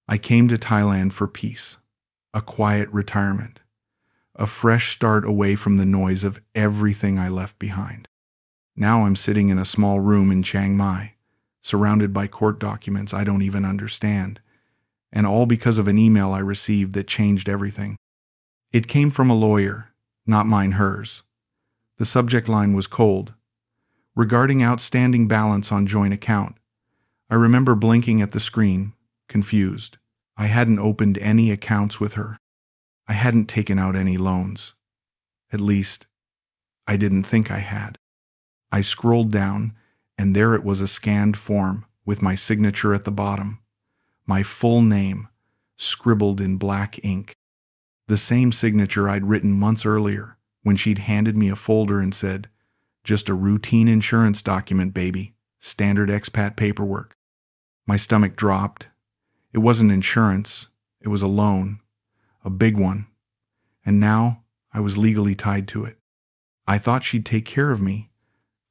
I came to Thailand for peace, a quiet retirement, a fresh start away from the noise of everything I left behind. Now I'm sitting in a small room in Chiang Mai, surrounded by court documents I don't even understand, and all because of an email I received that changed everything. It came from a lawyer, not mine, hers. The subject line was cold. Regarding outstanding balance on joint account. I remember blinking at the screen, confused. I hadn't opened any accounts with her. I hadn't taken out any loans. At least, I didn't think I had. I scrolled down, and there it was, a scanned form with my signature at the bottom. My full name, scribbled in black ink. The same signature I'd written months earlier when she'd handed me a folder and said, "Just a routine insurance document, baby. Standard expat paperwork." My stomach dropped. It wasn't insurance. It was a loan. A big one. And now I was legally tied to it. I thought she'd take care of me.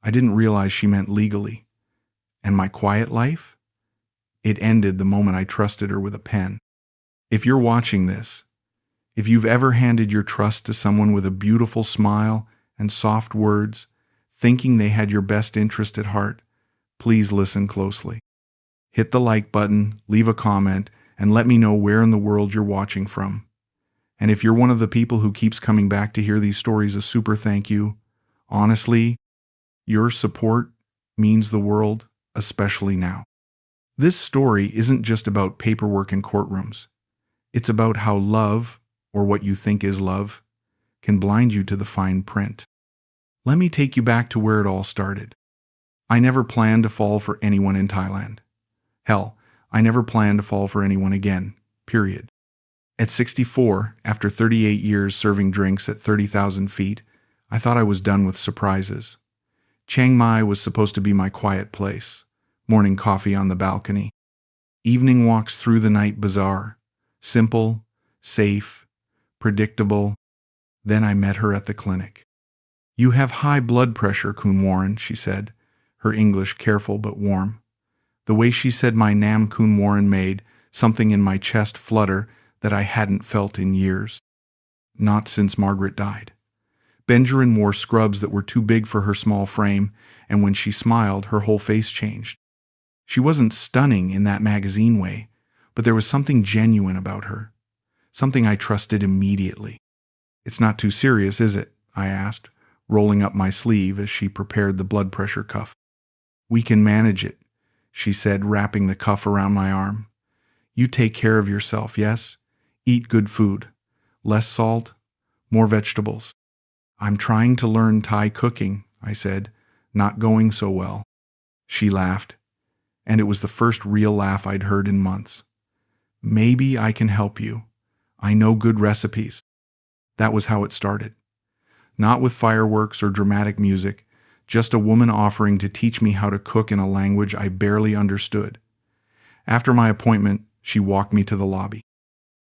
I didn't realize she meant legally. And my quiet life? It ended the moment I trusted her with a pen. If you're watching this, if you've ever handed your trust to someone with a beautiful smile and soft words, thinking they had your best interest at heart, please listen closely. Hit the like button, leave a comment, and let me know where in the world you're watching from. And if you're one of the people who keeps coming back to hear these stories, a super thank you. Honestly, your support means the world, especially now. This story isn't just about paperwork and courtrooms. It's about how love, or what you think is love, can blind you to the fine print. Let me take you back to where it all started. I never planned to fall for anyone in Thailand. Hell, I never planned to fall for anyone again, period. At 64, after 38 years serving drinks at 30,000 feet, I thought I was done with surprises. Chiang Mai was supposed to be my quiet place. Morning coffee on the balcony. Evening walks through the night bazaar. Simple, safe, predictable. Then I met her at the clinic. "You have high blood pressure, Kun Warren," she said, her English careful but warm. The way she said my name, Kun Warren, made something in my chest flutter that I hadn't felt in years. Not since Margaret died. Benjamin wore scrubs that were too big for her small frame, and when she smiled, her whole face changed. She wasn't stunning in that magazine way, but there was something genuine about her. Something I trusted immediately. "It's not too serious, is it?" I asked, rolling up my sleeve as she prepared the blood pressure cuff. "We can manage it," she said, wrapping the cuff around my arm. "You take care of yourself, yes? Eat good food. Less salt, more vegetables." "I'm trying to learn Thai cooking," I said, "not going so well." She laughed, and it was the first real laugh I'd heard in months. "Maybe I can help you. I know good recipes." That was how it started. Not with fireworks or dramatic music, just a woman offering to teach me how to cook in a language I barely understood. After my appointment, she walked me to the lobby.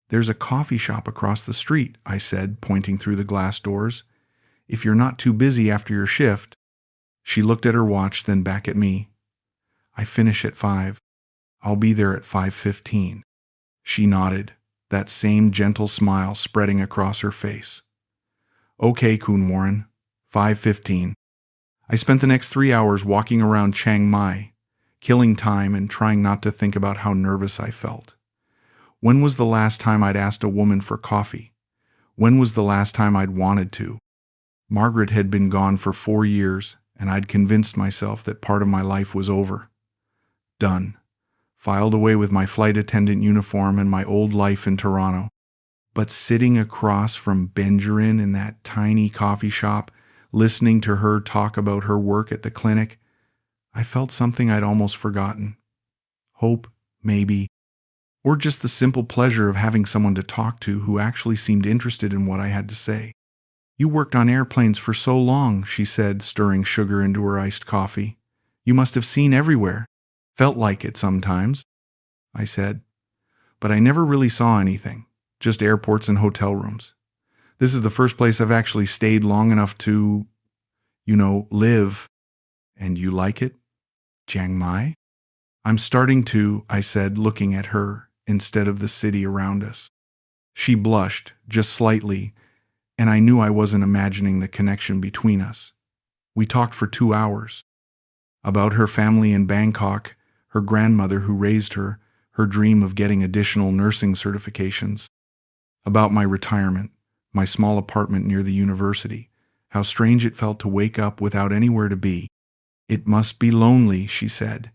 "There's a coffee shop across the street," I said, pointing through the glass doors. "If you're not too busy after your shift." She looked at her watch, then back at me. "I finish at 5. I'll be there at 5:15. She nodded, that same gentle smile spreading across her face. "Okay, Kun Warren, 5:15. I spent the next 3 hours walking around Chiang Mai, killing time and trying not to think about how nervous I felt. When was the last time I'd asked a woman for coffee? When was the last time I'd wanted to? Margaret had been gone for 4 years, and I'd convinced myself that part of my life was over. Done. Filed away with my flight attendant uniform and my old life in Toronto. But sitting across from Benjamin in that tiny coffee shop, listening to her talk about her work at the clinic, I felt something I'd almost forgotten. Hope, maybe, or just the simple pleasure of having someone to talk to who actually seemed interested in what I had to say. "You worked on airplanes for so long," she said, stirring sugar into her iced coffee. "You must have seen everywhere. Felt like it sometimes," I said. "But I never really saw anything, just airports and hotel rooms. This is the first place I've actually stayed long enough to, live." "And you like it? Chiang Mai?" "I'm starting to," I said, looking at her, instead of the city around us. She blushed, just slightly, and I knew I wasn't imagining the connection between us. We talked for 2 hours. About her family in Bangkok, her grandmother who raised her, her dream of getting additional nursing certifications. About my retirement, my small apartment near the university, how strange it felt to wake up without anywhere to be. "It must be lonely," she said,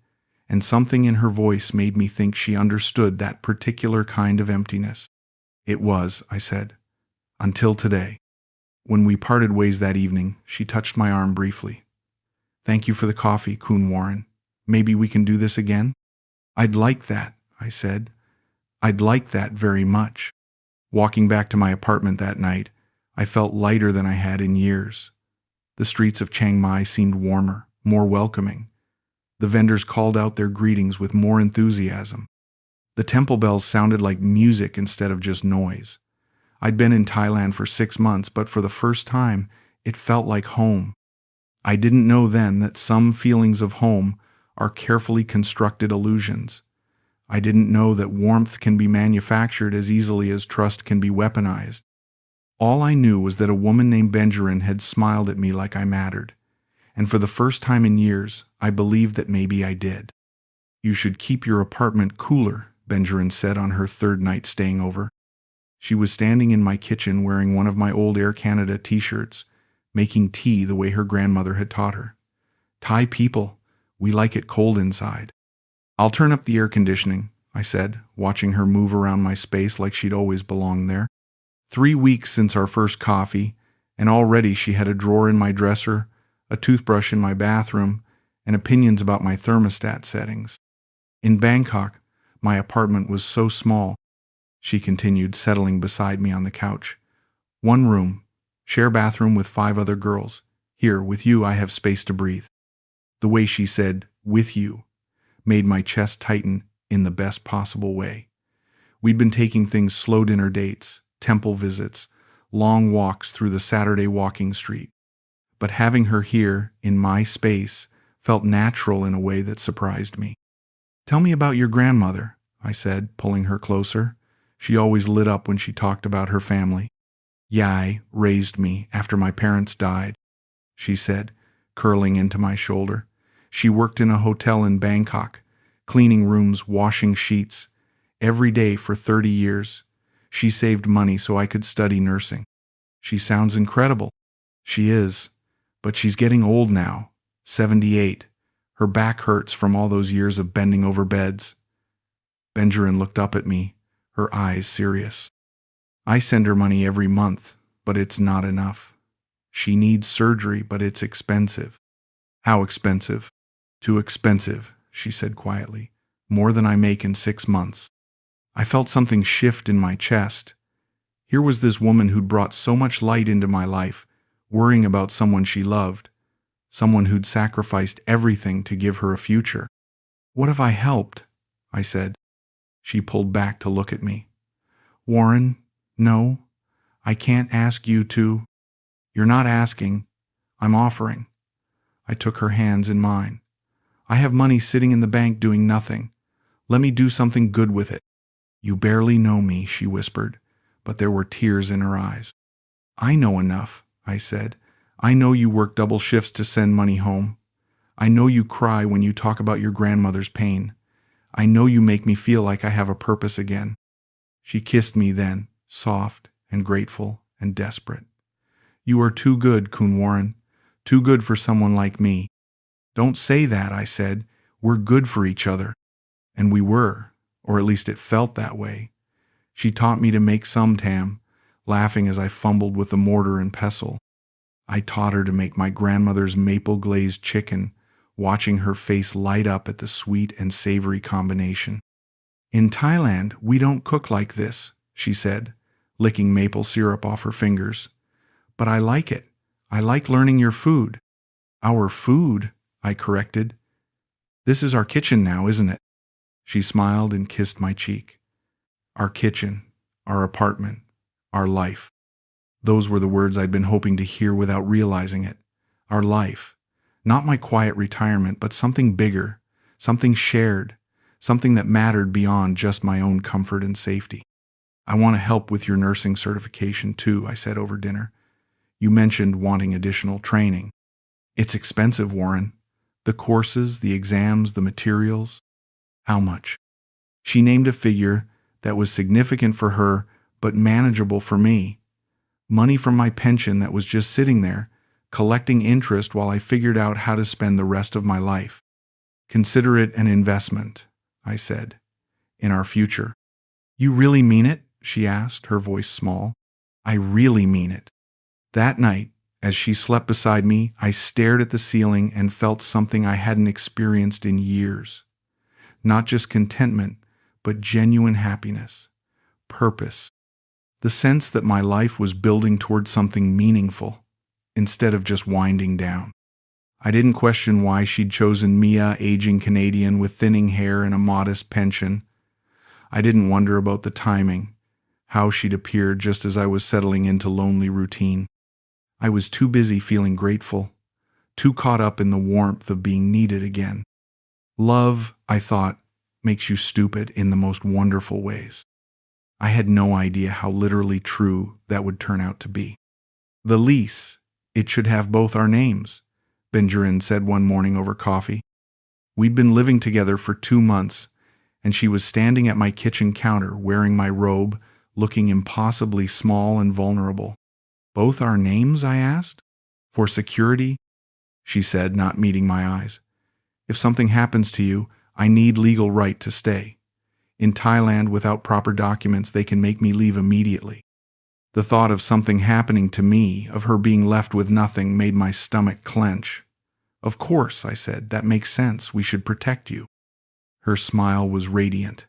and something in her voice made me think she understood that particular kind of emptiness. "It was," I said, "until today." When we parted ways that evening, she touched my arm briefly. "Thank you for the coffee, Kun Warren. Maybe we can do this again?" "I'd like that," I said. "I'd like that very much." Walking back to my apartment that night, I felt lighter than I had in years. The streets of Chiang Mai seemed warmer, more welcoming. The vendors called out their greetings with more enthusiasm. The temple bells sounded like music instead of just noise. I'd been in Thailand for 6 months, but for the first time, it felt like home. I didn't know then that some feelings of home are carefully constructed illusions. I didn't know that warmth can be manufactured as easily as trust can be weaponized. All I knew was that a woman named Benjamin had smiled at me like I mattered, and for the first time in years, I believed that maybe I did. "You should keep your apartment cooler," Benjamin said on her 3rd night staying over. She was standing in my kitchen wearing one of my old Air Canada t-shirts, making tea the way her grandmother had taught her. "Thai people, we like it cold inside." "I'll turn up the air conditioning," I said, watching her move around my space like she'd always belonged there. 3 weeks since our first coffee, and already she had a drawer in my dresser, a toothbrush in my bathroom, and opinions about my thermostat settings. "In Bangkok, my apartment was so small," she continued, settling beside me on the couch. "1 room, share bathroom with 5 other girls. Here, with you, I have space to breathe." The way she said, "with you," made my chest tighten in the best possible way. We'd been taking things slow dinner dates, temple visits, long walks through the Saturday walking street. But having her here, in my space, felt natural in a way that surprised me. "Tell me about your grandmother," I said, pulling her closer. She always lit up when she talked about her family. "Yai raised me after my parents died," she said, curling into my shoulder. "She worked in a hotel in Bangkok, cleaning rooms, washing sheets, every day for 30 years. She saved money so I could study nursing." "She sounds incredible." "She is, but she's getting old now, 78. Her back hurts from all those years of bending over beds." Benjamin looked up at me, her eyes serious. "I send her money every month, but it's not enough. She needs surgery, but it's expensive." "How expensive?" "Too expensive," she said quietly. "More than I make in 6 months." I felt something shift in my chest. Here was this woman who'd brought so much light into my life, worrying about someone she loved, someone who'd sacrificed everything to give her a future. "What have I helped?" I said. She pulled back to look at me. "Warren, no, I can't ask you to." "You're not asking, I'm offering." I took her hands in mine. "I have money sitting in the bank doing nothing. Let me do something good with it." "You barely know me," she whispered, but there were tears in her eyes. "I know enough," I said. "I know you work double shifts to send money home. I know you cry when you talk about your grandmother's pain. I know you make me feel like I have a purpose again." She kissed me then, soft and grateful and desperate. "You are too good, Kun Warren. Too good for someone like me." "Don't say that," I said. "We're good for each other." And we were, or at least it felt that way. She taught me to make some tam, laughing as I fumbled with the mortar and pestle. I taught her to make my grandmother's maple-glazed chicken, watching her face light up at the sweet and savory combination. "In Thailand, we don't cook like this," she said, licking maple syrup off her fingers. "But I like it. I like learning your food." "Our food," I corrected. "This is our kitchen now, isn't it?" She smiled and kissed my cheek. Our kitchen, our apartment, our life. Those were the words I'd been hoping to hear without realizing it. Our life. Not my quiet retirement, but something bigger, something shared, something that mattered beyond just my own comfort and safety. I want to help with your nursing certification too, I said over dinner. You mentioned wanting additional training. It's expensive, Warren. The courses, the exams, the materials. How much? She named a figure that was significant for her, but manageable for me. Money from my pension that was just sitting there, collecting interest while I figured out how to spend the rest of my life. Consider it an investment, I said, in our future. You really mean it? She asked, her voice small. I really mean it. That night, as she slept beside me, I stared at the ceiling and felt something I hadn't experienced in years. Not just contentment, but genuine happiness, purpose, the sense that my life was building towards something meaningful instead of just winding down. I didn't question why she'd chosen Mia, aging Canadian with thinning hair and a modest pension. I didn't wonder about the timing, how she'd appeared just as I was settling into lonely routine. I was too busy feeling grateful, too caught up in the warmth of being needed again. Love, I thought, makes you stupid in the most wonderful ways. I had no idea how literally true that would turn out to be. The lease, it should have both our names, Benjamin said one morning over coffee. We'd been living together for 2 months, and she was standing at my kitchen counter wearing my robe, looking impossibly small and vulnerable. Both our names, I asked. For security? She said, not meeting my eyes. If something happens to you, I need legal right to stay. In Thailand, without proper documents, they can make me leave immediately. The thought of something happening to me, of her being left with nothing, made my stomach clench. Of course, I said, that makes sense. We should protect you. Her smile was radiant.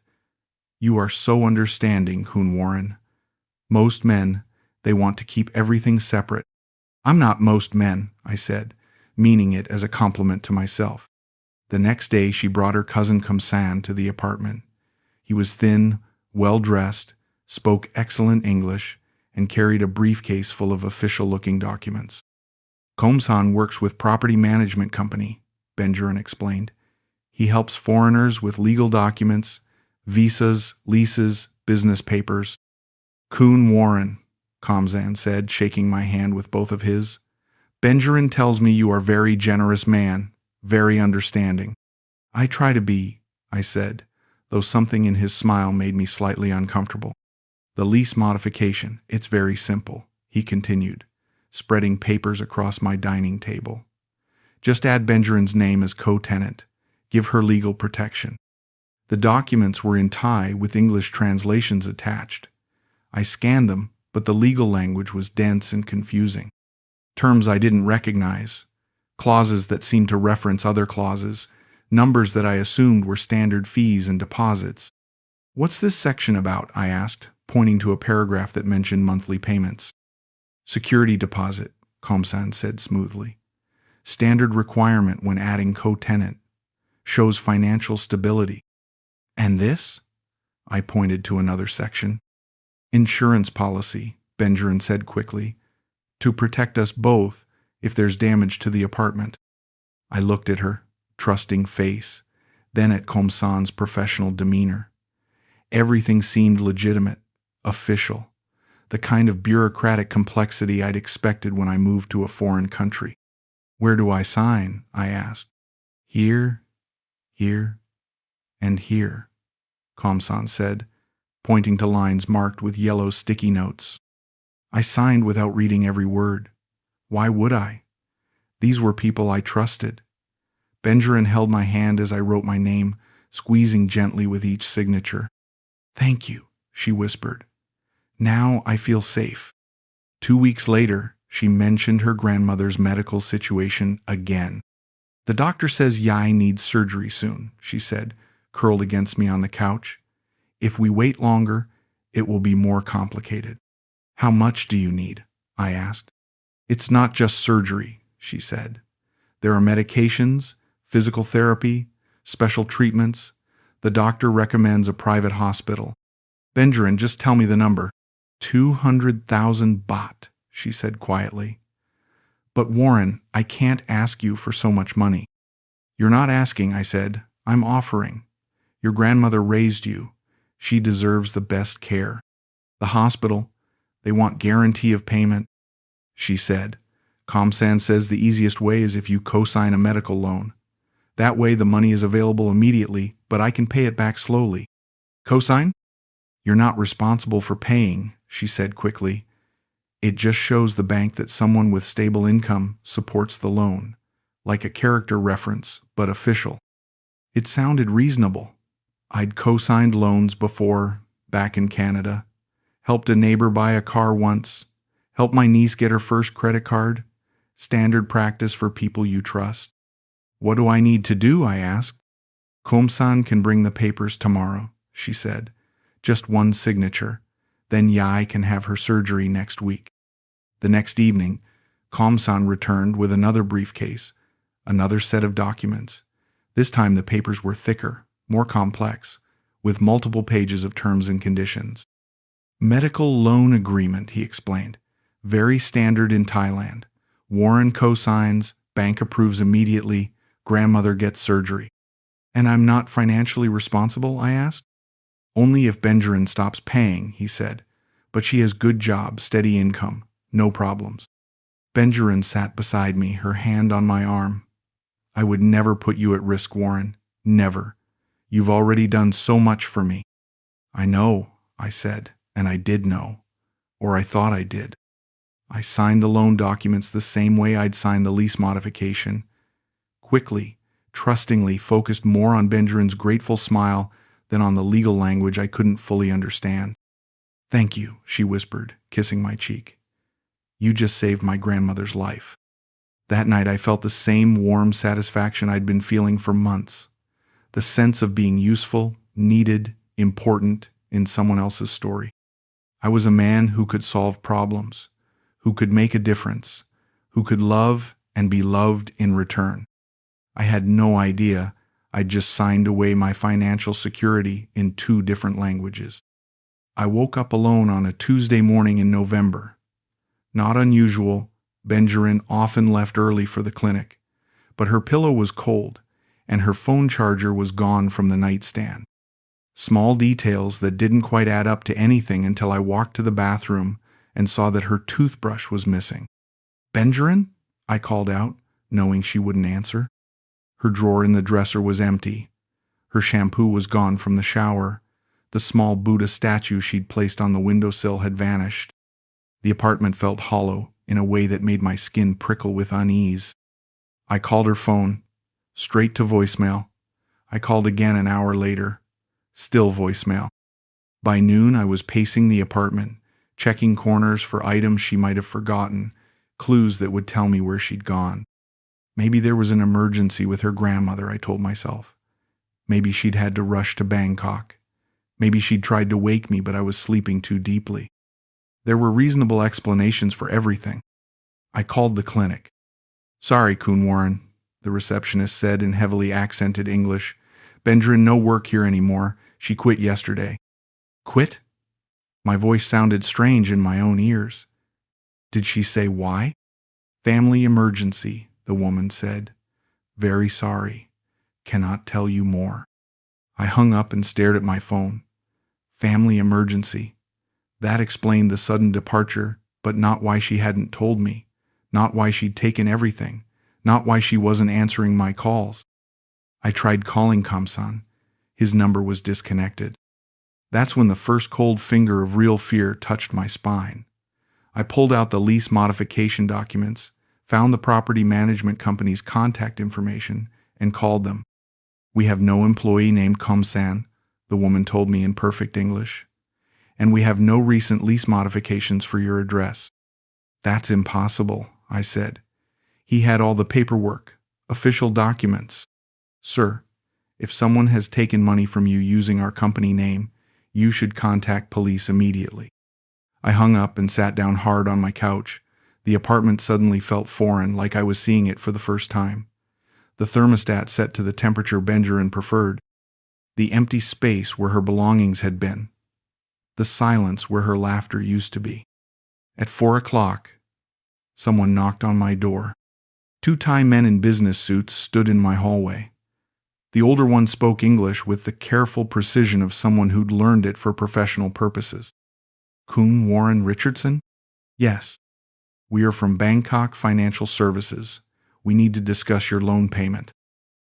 You are so understanding, Hoon Warren. Most men, they want to keep everything separate. I'm not most men, I said, meaning it as a compliment to myself. The next day, she brought her cousin Kamsan to the apartment. He was thin, well-dressed, spoke excellent English, and carried a briefcase full of official-looking documents. Kamsan works with property management company, Benjamin explained. He helps foreigners with legal documents, visas, leases, business papers. Koon Warren, Kamsan said, shaking my hand with both of his. Benjamin tells me you are a very generous man, very understanding. I try to be, I said, though something in his smile made me slightly uncomfortable. The lease modification, it's very simple, he continued, spreading papers across my dining table. Just add Benjamin's name as co-tenant. Give her legal protection. The documents were in Thai with English translations attached. I scanned them, but the legal language was dense and confusing. Terms I didn't recognize, clauses that seemed to reference other clauses, numbers that I assumed were standard fees and deposits. What's this section about? I asked, pointing to a paragraph that mentioned monthly payments. Security deposit, Kamsan said smoothly. Standard requirement when adding co-tenant. Shows financial stability. And this? I pointed to another section. Insurance policy, Benjamin said quickly, to protect us both if there's damage to the apartment. I looked at her, trusting face, then at Kamsan's professional demeanor. Everything seemed legitimate, official, the kind of bureaucratic complexity I'd expected when I moved to a foreign country. Where do I sign? I asked. Here, and here, Kamsan said, pointing to lines marked with yellow sticky notes. I signed without reading every word. Why would I? These were people I trusted. Benjamin held my hand as I wrote my name, squeezing gently with each signature. Thank you, she whispered. Now I feel safe. 2 weeks later, she mentioned her grandmother's medical situation again. The doctor says Yai needs surgery soon, she said, curled against me on the couch. If we wait longer, it will be more complicated. How much do you need? I asked. It's not just surgery, she said. There are medications, physical therapy, special treatments. The doctor recommends a private hospital. Benjamin, just tell me the number. 200,000 baht, she said quietly. But Warren, I can't ask you for so much money. You're not asking, I said. I'm offering. Your grandmother raised you. She deserves the best care. The hospital, they want guarantee of payment. She said, Comsan says the easiest way is if you co-sign a medical loan. That way the money is available immediately, but I can pay it back slowly. Co-sign? You're not responsible for paying, she said quickly. It just shows the bank that someone with stable income supports the loan, like a character reference, but official. It sounded reasonable. I'd co-signed loans before, back in Canada, helped a neighbor buy a car once, helped my niece get her first credit card, standard practice for people you trust. What do I need to do? I asked. Komsan can bring the papers tomorrow, she said. Just one signature. Then Yai can have her surgery next week. The next evening, Komsan returned with another briefcase, another set of documents. This time the papers were thicker, more complex, with multiple pages of terms and conditions. Medical loan agreement, he explained. Very standard in Thailand. Warren co-signs, bank approves immediately, grandmother gets surgery. And I'm not financially responsible, I asked. Only if Benjamin stops paying, he said. But she has good job, steady income, no problems. Benjamin sat beside me, her hand on my arm. I would never put you at risk, Warren. Never. You've already done so much for me. I know, I said, and I did know. Or I thought I did. I signed the loan documents the same way I'd signed the lease modification. Quickly, trustingly, focused more on Benjamin's grateful smile than on the legal language I couldn't fully understand. Thank you, she whispered, kissing my cheek. You just saved my grandmother's life. That night I felt the same warm satisfaction I'd been feeling for months. The sense of being useful, needed, important in someone else's story. I was a man who could solve problems, who could make a difference, who could love and be loved in return. I had no idea I'd just signed away my financial security in 2 different languages. I woke up alone on a Tuesday morning in November. Not unusual, Benjamin often left early for the clinic, but her pillow was cold and her phone charger was gone from the nightstand. Small details that didn't quite add up to anything until I walked to the bathroom and saw that her toothbrush was missing. Benjamin? I called out, knowing she wouldn't answer. Her drawer in the dresser was empty. Her shampoo was gone from the shower. The small Buddha statue she'd placed on the windowsill had vanished. The apartment felt hollow in a way that made my skin prickle with unease. I called her phone, straight to voicemail. I called again an hour later. Still voicemail. By noon, I was pacing the apartment, checking corners for items she might have forgotten, clues that would tell me where she'd gone. Maybe there was an emergency with her grandmother, I told myself. Maybe she'd had to rush to Bangkok. Maybe she'd tried to wake me, but I was sleeping too deeply. There were reasonable explanations for everything. I called the clinic. Sorry, Kun Warren, the receptionist said in heavily accented English. Benjamin, no work here anymore. She quit yesterday. Quit? My voice sounded strange in my own ears. Did she say why? Family emergency, the woman said. Very sorry. Cannot tell you more. I hung up and stared at my phone. Family emergency. That explained the sudden departure, but not why she hadn't told me. Not why she'd taken everything. Not why she wasn't answering my calls. I tried calling Kamsan. His number was disconnected. That's when the first cold finger of real fear touched my spine. I pulled out the lease modification documents, found the property management company's contact information, and called them. We have no employee named Kamsan, the woman told me in perfect English. And we have no recent lease modifications for your address. That's impossible, I said. He had all the paperwork, official documents. Sir, if someone has taken money from you using our company name, you should contact police immediately. I hung up and sat down hard on my couch. The apartment suddenly felt foreign, like I was seeing it for the first time. The thermostat set to the temperature Benjamin preferred. The empty space where her belongings had been. The silence where her laughter used to be. At 4 o'clock, someone knocked on my door. 2 Thai men in business suits stood in my hallway. The older one spoke English with the careful precision of someone who'd learned it for professional purposes. Kung Warren Richardson? Yes. We are from Bangkok Financial Services. We need to discuss your loan payment.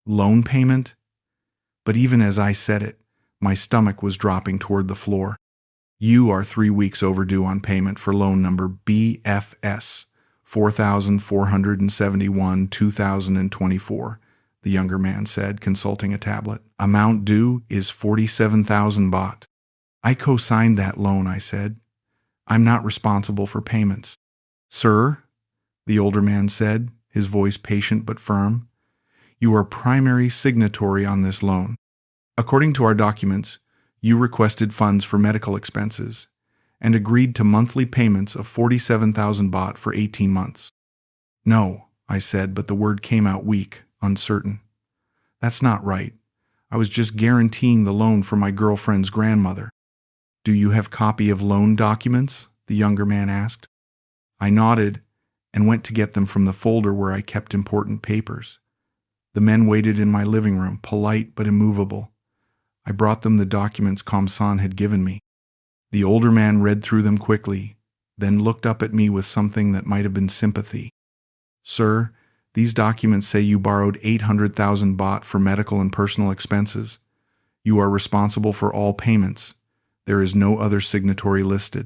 Loan payment? But even as I said it, my stomach was dropping toward the floor. You are 3 weeks overdue on payment for loan number BFS 4471 2024, the younger man said, consulting a tablet. Amount due is 47,000 baht. I co-signed that loan, I said. I'm not responsible for payments. Sir, the older man said, his voice patient but firm, you are primary signatory on this loan. According to our documents, you requested funds for medical expenses and agreed to monthly payments of 47,000 baht for 18 months. No, I said, but the word came out weak, uncertain. That's not right. I was just guaranteeing the loan for my girlfriend's grandmother. Do you have copy of loan documents? The younger man asked. I nodded and went to get them from the folder where I kept important papers. The men waited in my living room, polite but immovable. I brought them the documents Komsan had given me. The older man read through them quickly, then looked up at me with something that might have been sympathy. Sir, these documents say you borrowed 800,000 baht for medical and personal expenses. You are responsible for all payments. There is no other signatory listed.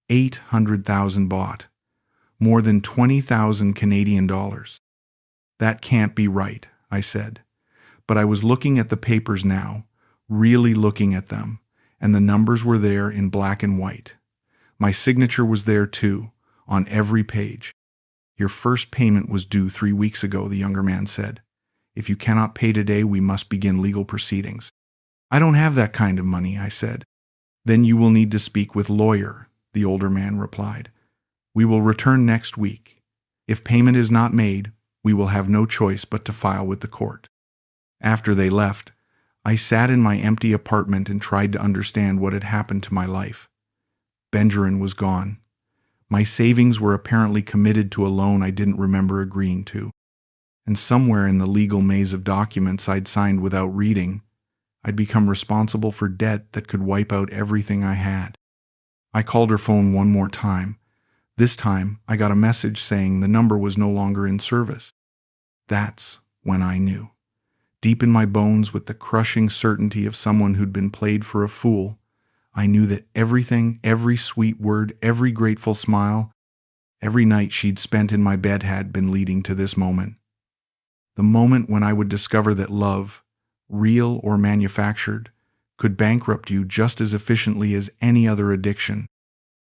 800,000 baht. More than 20,000 Canadian dollars. That can't be right, I said. But I was looking at the papers now, really looking at them, and the numbers were there in black and white. My signature was there too, on every page. Your first payment was due 3 weeks ago, the younger man said. If you cannot pay today, we must begin legal proceedings. I don't have that kind of money, I said. Then you will need to speak with lawyer, the older man replied. We will return next week. If payment is not made, we will have no choice but to file with the court. After they left, I sat in my empty apartment and tried to understand what had happened to my life. Benjamin was gone. My savings were apparently committed to a loan I didn't remember agreeing to. And somewhere in the legal maze of documents I'd signed without reading, I'd become responsible for debt that could wipe out everything I had. I called her phone one more time. This time, I got a message saying the number was no longer in service. That's when I knew. Deep in my bones, with the crushing certainty of someone who'd been played for a fool, I knew that everything, every sweet word, every grateful smile, every night she'd spent in my bed had been leading to this moment. The moment when I would discover that love, real or manufactured, could bankrupt you just as efficiently as any other addiction.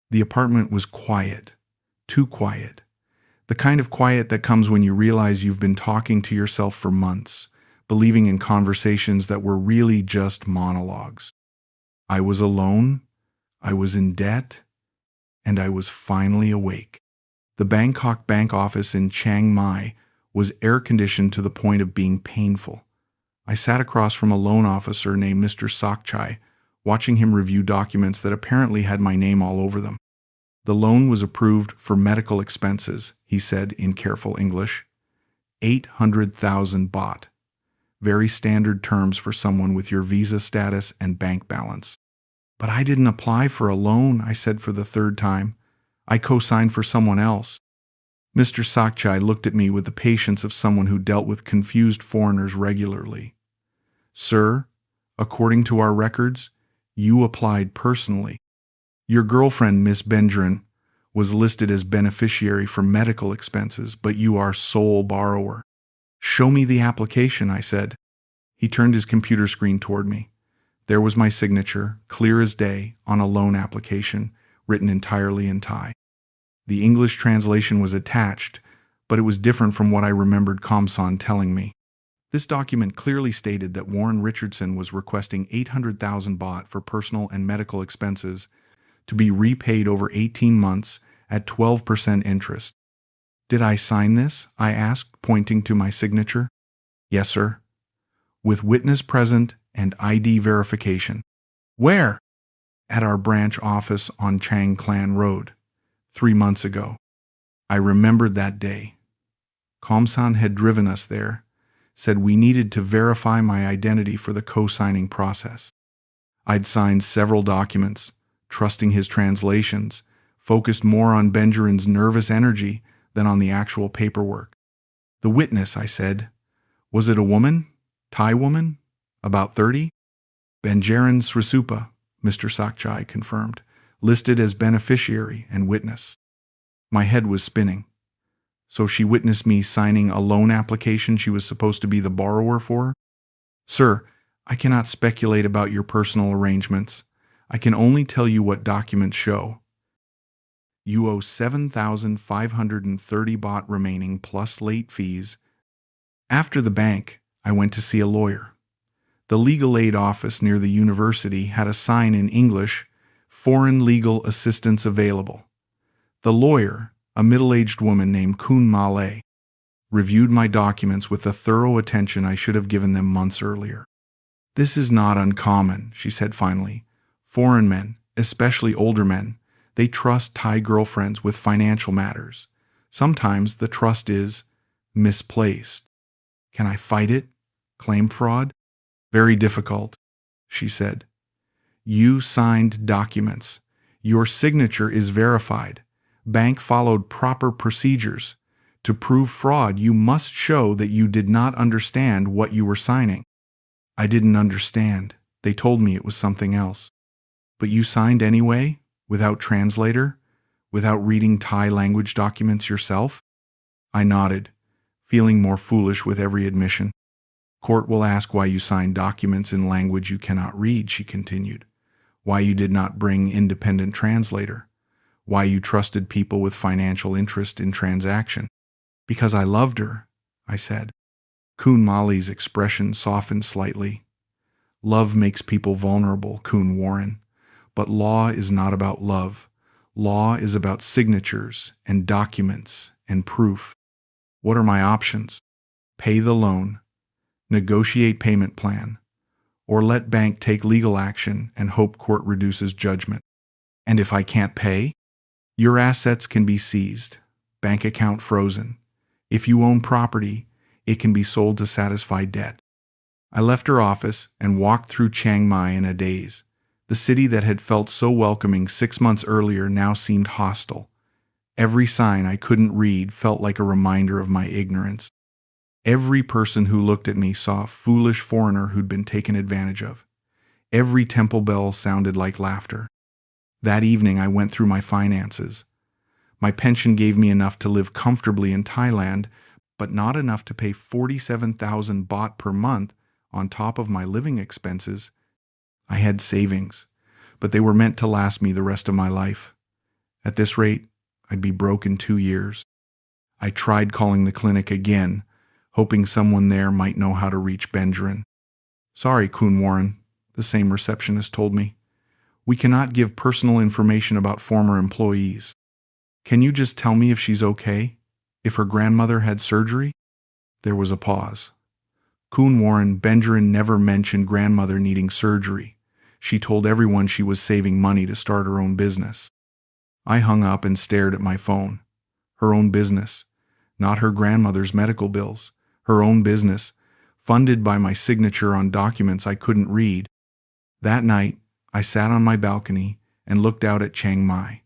The apartment was quiet, too quiet. The kind of quiet that comes when you realize you've been talking to yourself for months, believing in conversations that were really just monologues. I was alone, I was in debt, and I was finally awake. The Bangkok bank office in Chiang Mai was air-conditioned to the point of being painful. I sat across from a loan officer named Mr. Sakchai, watching him review documents that apparently had my name all over them. The loan was approved for medical expenses, he said in careful English. 800,000 baht. Very standard terms for someone with your visa status and bank balance. But I didn't apply for a loan, I said for the third time. I co-signed for someone else. Mr. Sakchai looked at me with the patience of someone who dealt with confused foreigners regularly. Sir, according to our records, you applied personally. Your girlfriend, Miss Benjamin, was listed as beneficiary for medical expenses, but you are sole borrower. Show me the application, I said. He turned his computer screen toward me. There was my signature, clear as day, on a loan application, written entirely in Thai. The English translation was attached, but it was different from what I remembered Komsan telling me. This document clearly stated that Warren Richardson was requesting 800,000 baht for personal and medical expenses to be repaid over 18 months at 12% interest. Did I sign this? I asked, pointing to my signature. Yes, sir. With witness present and ID verification. Where? At our branch office on Chang Klan Road, 3 months ago. I remembered that day. Komsan had driven us there, said we needed to verify my identity for the co-signing process. I'd signed several documents, trusting his translations, focused more on Benjamin's nervous energy than on the actual paperwork. The witness, I said. Was it a woman? Thai woman? About 30? Benjamin Srisupa, Mr. Sakchai confirmed, listed as beneficiary and witness. My head was spinning. So she witnessed me signing a loan application she was supposed to be the borrower for? Sir, I cannot speculate about your personal arrangements. I can only tell you what documents show. You owe 7,530 baht remaining plus late fees. After the bank, I went to see a lawyer. The legal aid office near the university had a sign in English, "Foreign legal assistance available." The lawyer, a middle-aged woman named Kun Malay, reviewed my documents with the thorough attention I should have given them months earlier. This is not uncommon, she said finally. Foreign men, especially older men, they trust Thai girlfriends with financial matters. Sometimes the trust is misplaced. Can I fight it? Claim fraud? Very difficult, she said. You signed documents. Your signature is verified. Bank followed proper procedures. To prove fraud, you must show that you did not understand what you were signing. I didn't understand. They told me it was something else. But you signed anyway? Without translator? Without reading Thai language documents yourself? I nodded, feeling more foolish with every admission. Court will ask why you signed documents in language you cannot read, she continued. Why you did not bring independent translator. Why you trusted people with financial interest in transaction. Because I loved her, I said. Kun Mali's expression softened slightly. Love makes people vulnerable, Kun Warren. But law is not about love. Law is about signatures and documents and proof. What are my options? Pay the loan, negotiate payment plan, or let bank take legal action and hope court reduces judgment. And if I can't pay? Your assets can be seized, bank account frozen. If you own property, it can be sold to satisfy debt. I left her office and walked through Chiang Mai in a daze. The city that had felt so welcoming 6 months earlier now seemed hostile. Every sign I couldn't read felt like a reminder of my ignorance. Every person who looked at me saw a foolish foreigner who'd been taken advantage of. Every temple bell sounded like laughter. That evening I went through my finances. My pension gave me enough to live comfortably in Thailand, but not enough to pay 47,000 baht per month on top of my living expenses. I had savings, but they were meant to last me the rest of my life. At this rate, I'd be broke in 2 years. I tried calling the clinic again, hoping someone there might know how to reach Benjamin. Sorry, Kun Warren, the same receptionist told me. We cannot give personal information about former employees. Can you just tell me if she's okay? If her grandmother had surgery? There was a pause. Kun Warren, Benjamin never mentioned grandmother needing surgery. She told everyone she was saving money to start her own business. I hung up and stared at my phone. Her own business. Not her grandmother's medical bills. Her own business, funded by my signature on documents I couldn't read. That night, I sat on my balcony and looked out at Chiang Mai.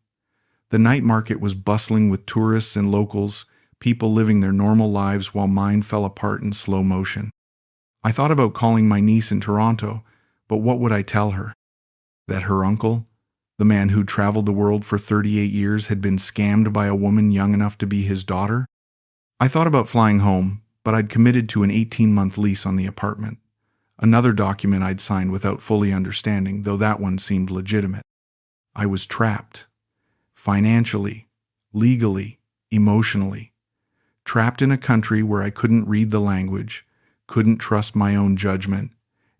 The night market was bustling with tourists and locals, people living their normal lives while mine fell apart in slow motion. I thought about calling my niece in Toronto, but what would I tell her? That her uncle, the man who'd traveled the world for 38 years, had been scammed by a woman young enough to be his daughter? I thought about flying home, but I'd committed to an 18-month lease on the apartment. Another document I'd signed without fully understanding, though that one seemed legitimate. I was trapped. Financially, legally, emotionally. Trapped in a country where I couldn't read the language, couldn't trust my own judgment,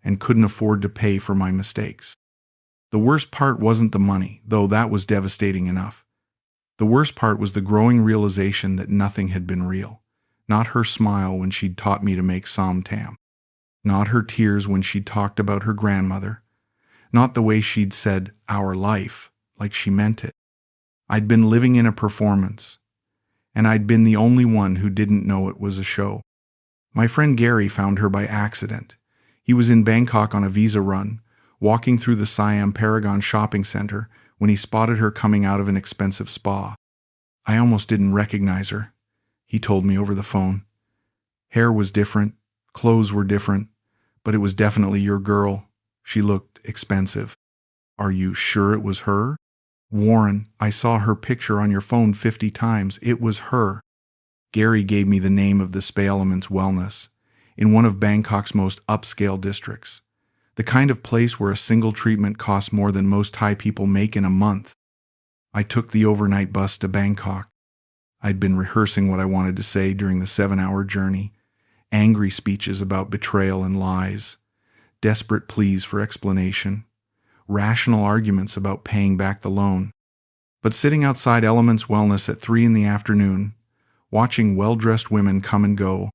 and couldn't afford to pay for my mistakes. The worst part wasn't the money, though that was devastating enough. The worst part was the growing realization that nothing had been real. Not her smile when she'd taught me to make som tam. Not her tears when she'd talked about her grandmother. Not the way she'd said, "our life," like she meant it. I'd been living in a performance, and I'd been the only one who didn't know it was a show. My friend Gary found her by accident. He was in Bangkok on a visa run, walking through the Siam Paragon shopping center when he spotted her coming out of an expensive spa. I almost didn't recognize her, he told me over the phone. Hair was different, clothes were different, but it was definitely your girl. She looked expensive. Are you sure it was her? Warren, I saw her picture on your phone 50 times. It was her. Gary gave me the name of the Spa Elements Wellness, in one of Bangkok's most upscale districts. The kind of place where a single treatment costs more than most Thai people make in a month. I took the overnight bus to Bangkok. I'd been rehearsing what I wanted to say during the 7-hour journey. Angry speeches about betrayal and lies. Desperate pleas for explanation. Rational arguments about paying back the loan. But sitting outside Elements Wellness at 3 in the afternoon, watching well-dressed women come and go,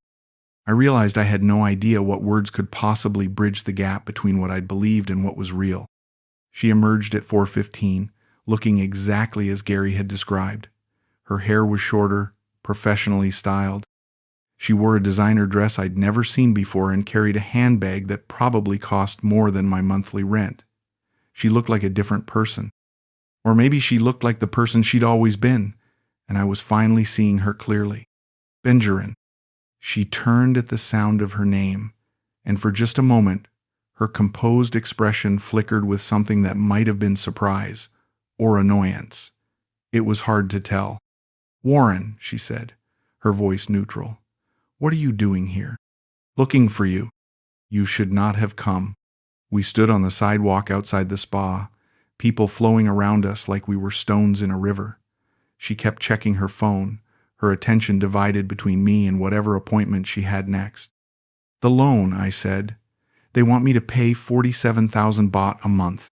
I realized I had no idea what words could possibly bridge the gap between what I'd believed and what was real. She emerged at 4:15, looking exactly as Gary had described. Her hair was shorter, professionally styled. She wore a designer dress I'd never seen before and carried a handbag that probably cost more than my monthly rent. She looked like a different person. Or maybe she looked like the person she'd always been, and I was finally seeing her clearly. Benjamin. She turned at the sound of her name, and for just a moment, her composed expression flickered with something that might have been surprise or annoyance. It was hard to tell. Warren, she said, her voice neutral. What are you doing here? Looking for you. You should not have come. We stood on the sidewalk outside the spa, people flowing around us like we were stones in a river. She kept checking her phone, her attention divided between me and whatever appointment she had next. The loan, I said. They want me to pay 47,000 baht a month.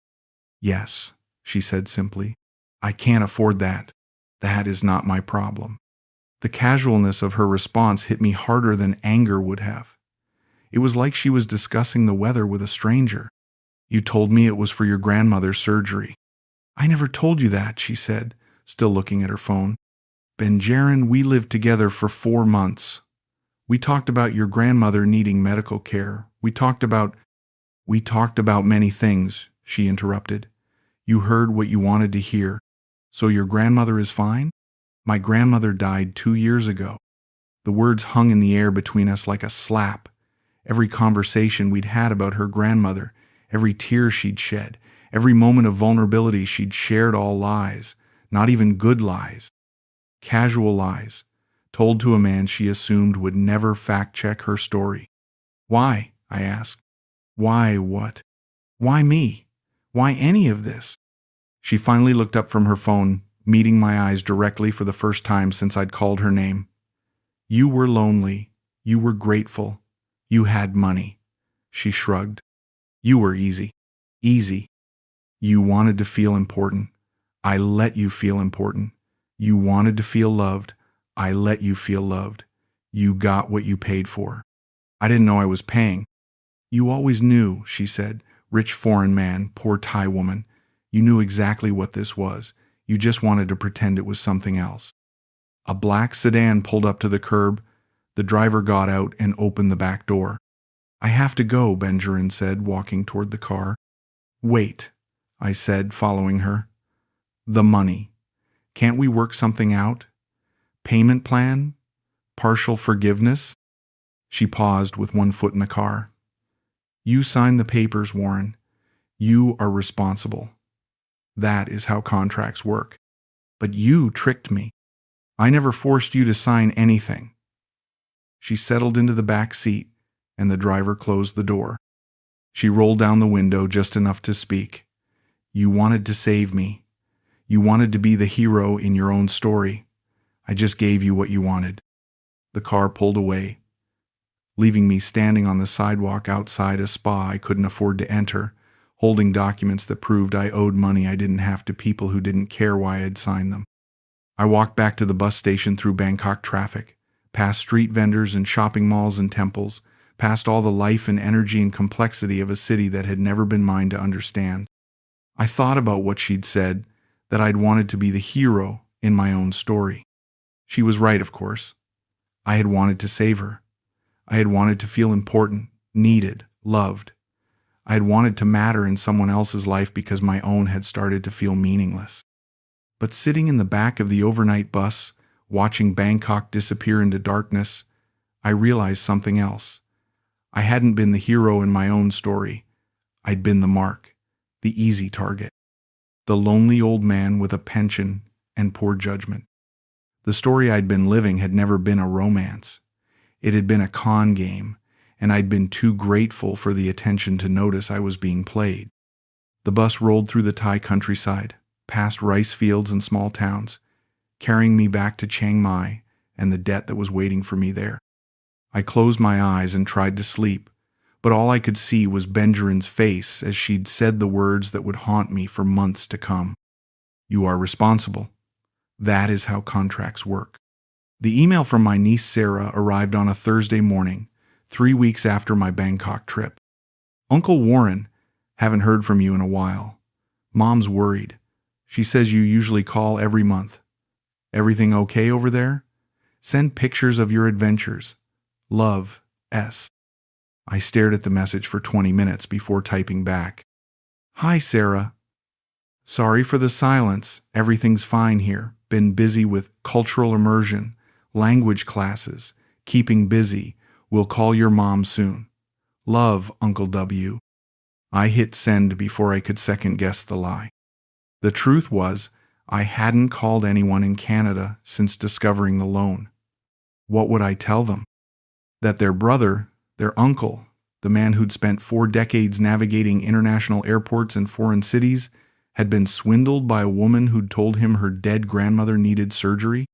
Yes, she said simply. I can't afford that. That is not my problem. The casualness of her response hit me harder than anger would have. It was like she was discussing the weather with a stranger. You told me it was for your grandmother's surgery. I never told you that, she said, still looking at her phone. Benjamin, we lived together for 4 months. We talked about your grandmother needing medical care. We talked about many things, she interrupted. You heard what you wanted to hear. So your grandmother is fine? My grandmother died 2 years ago. The words hung in the air between us like a slap. Every conversation we'd had about her grandmother, every tear she'd shed, every moment of vulnerability she'd shared, all lies, not even good lies. Casual lies, told to a man she assumed would never fact-check her story. Why? I asked. Why what? Why me? Why any of this? She finally looked up from her phone, meeting my eyes directly for the first time since I'd called her name. You were lonely. You were grateful. You had money. She shrugged. You were easy. Easy. You wanted to feel important. I let you feel important. You wanted to feel loved. I let you feel loved. You got what you paid for. I didn't know I was paying. You always knew, she said. Rich foreign man, poor Thai woman. You knew exactly what this was. You just wanted to pretend it was something else. A black sedan pulled up to the curb. The driver got out and opened the back door. I have to go, Benjamin said, walking toward the car. Wait, I said, following her. The money. Can't we work something out? Payment plan? Partial forgiveness? She paused with one foot in the car. You signed the papers, Warren. You are responsible. That is how contracts work. But you tricked me. I never forced you to sign anything. She settled into the back seat, and the driver closed the door. She rolled down the window just enough to speak. You wanted to save me. You wanted to be the hero in your own story. I just gave you what you wanted. The car pulled away, leaving me standing on the sidewalk outside a spa I couldn't afford to enter, holding documents that proved I owed money I didn't have to people who didn't care why I'd signed them. I walked back to the bus station through Bangkok traffic, past street vendors and shopping malls and temples, past all the life and energy and complexity of a city that had never been mine to understand. I thought about what she'd said, that I'd wanted to be the hero in my own story. She was right, of course. I had wanted to save her. I had wanted to feel important, needed, loved. I had wanted to matter in someone else's life because my own had started to feel meaningless. But sitting in the back of the overnight bus, watching Bangkok disappear into darkness, I realized something else. I hadn't been the hero in my own story. I'd been the mark, the easy target, the lonely old man with a pension and poor judgment. The story I'd been living had never been a romance. It had been a con game, and I'd been too grateful for the attention to notice I was being played. The bus rolled through the Thai countryside, past rice fields and small towns, carrying me back to Chiang Mai and the debt that was waiting for me there. I closed my eyes and tried to sleep, but all I could see was Benjamin's face as she'd said the words that would haunt me for months to come. "You are responsible. That is how contracts work." The email from my niece Sarah arrived on a Thursday morning, 3 weeks after my Bangkok trip. "Uncle Warren, haven't heard from you in a while. Mom's worried. She says you usually call every month. Everything okay over there? Send pictures of your adventures. Love, S." I stared at the message for 20 minutes before typing back. "Hi, Sarah. Sorry for the silence. Everything's fine here. Been busy with cultural immersion, language classes, keeping busy. Will call your mom soon. Love, Uncle W." I hit send before I could second-guess the lie. The truth was, I hadn't called anyone in Canada since discovering the loan. What would I tell them? That their brother, their uncle, the man who'd spent 4 decades navigating international airports and foreign cities, had been swindled by a woman who'd told him her dead grandmother needed surgery?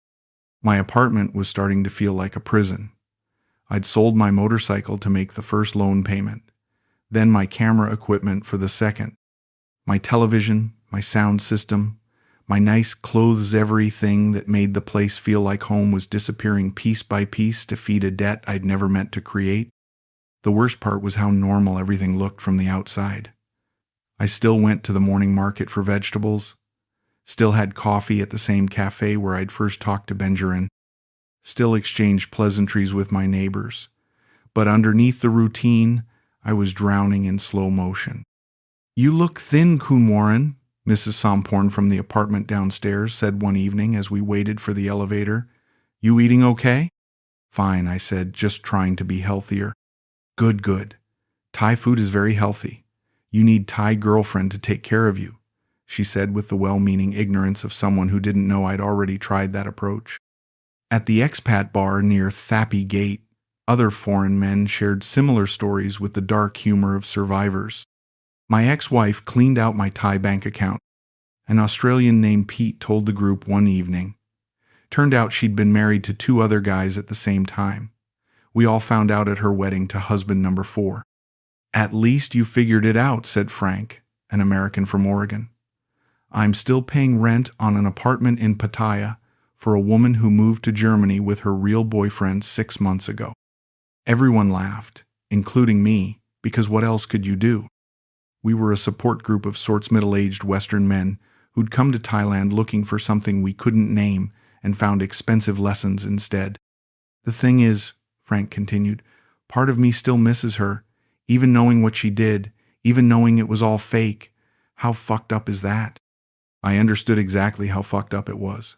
My apartment was starting to feel like a prison. I'd sold my motorcycle to make the first loan payment, then my camera equipment for the second. My television, my sound system, my nice clothes, everything that made the place feel like home was disappearing piece by piece to feed a debt I'd never meant to create. The worst part was how normal everything looked from the outside. I still went to the morning market for vegetables, still had coffee at the same cafe where I'd first talked to Benjamin, still exchanged pleasantries with my neighbors. But underneath the routine, I was drowning in slow motion. "You look thin, Kun Warren," Mrs. Somporn from the apartment downstairs said one evening as we waited for the elevator. "You eating okay?" "Fine," I said, just trying to be healthier. Good, good. Thai food is very healthy. You need Thai girlfriend to take care of you," she said with the well-meaning ignorance of someone who didn't know I'd already tried that approach. At the expat bar near Thapi Gate, other foreign men shared similar stories with the dark humor of survivors. My ex-wife cleaned out my Thai bank account. An Australian named Pete told the group one evening. Turned out she'd been married to 2 other guys at the same time. We all found out at her wedding to husband number 4. "At least you figured it out," said Frank, an American from Oregon. "I'm still paying rent on an apartment in Pattaya for a woman who moved to Germany with her real boyfriend 6 months ago." Everyone laughed, including me, because what else could you do? We were a support group of sorts middle-aged Western men who'd come to Thailand looking for something we couldn't name and found expensive lessons instead. "The thing is," Frank continued, "part of me still misses her, even knowing what she did, even knowing it was all fake. How fucked up is that?" I understood exactly how fucked up it was.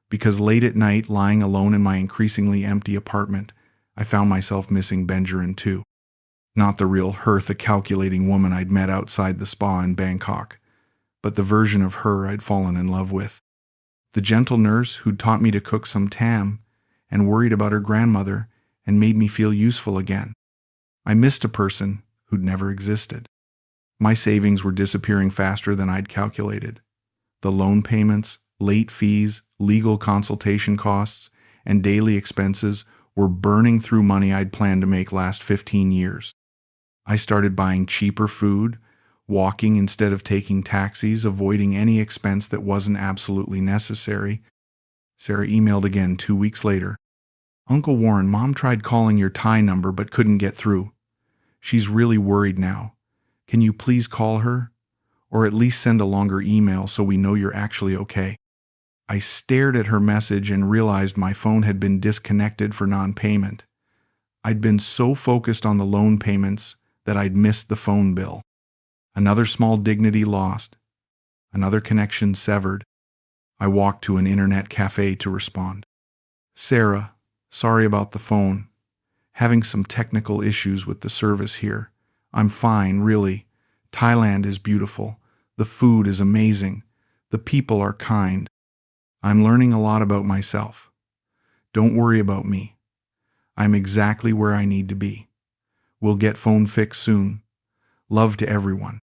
Because late at night, lying alone in my increasingly empty apartment, I found myself missing Benjamin too. Not the real her, the calculating woman I'd met outside the spa in Bangkok, but the version of her I'd fallen in love with. The gentle nurse who'd taught me to cook some tam and worried about her grandmother and made me feel useful again. I missed a person who'd never existed. My savings were disappearing faster than I'd calculated. The loan payments, late fees, legal consultation costs, and daily expenses were burning through money I'd planned to make last 15 years. I started buying cheaper food, walking instead of taking taxis, avoiding any expense that wasn't absolutely necessary. Sarah emailed again 2 weeks later. "Uncle Warren, Mom tried calling your Thai number but couldn't get through. She's really worried now. Can you please call her? Or at least send a longer email so we know you're actually okay." I stared at her message and realized my phone had been disconnected for non-payment. I'd been so focused on the loan payments that I'd missed the phone bill. Another small dignity lost, another connection severed. I walked to an internet cafe to respond. Sarah, sorry about the phone. Having some technical issues with the service here. I'm fine, really. Thailand is beautiful. The food is amazing. The people are kind. I'm learning a lot about myself. Don't worry about me. I'm exactly where I need to be. We'll get phone fixed soon. Love to everyone.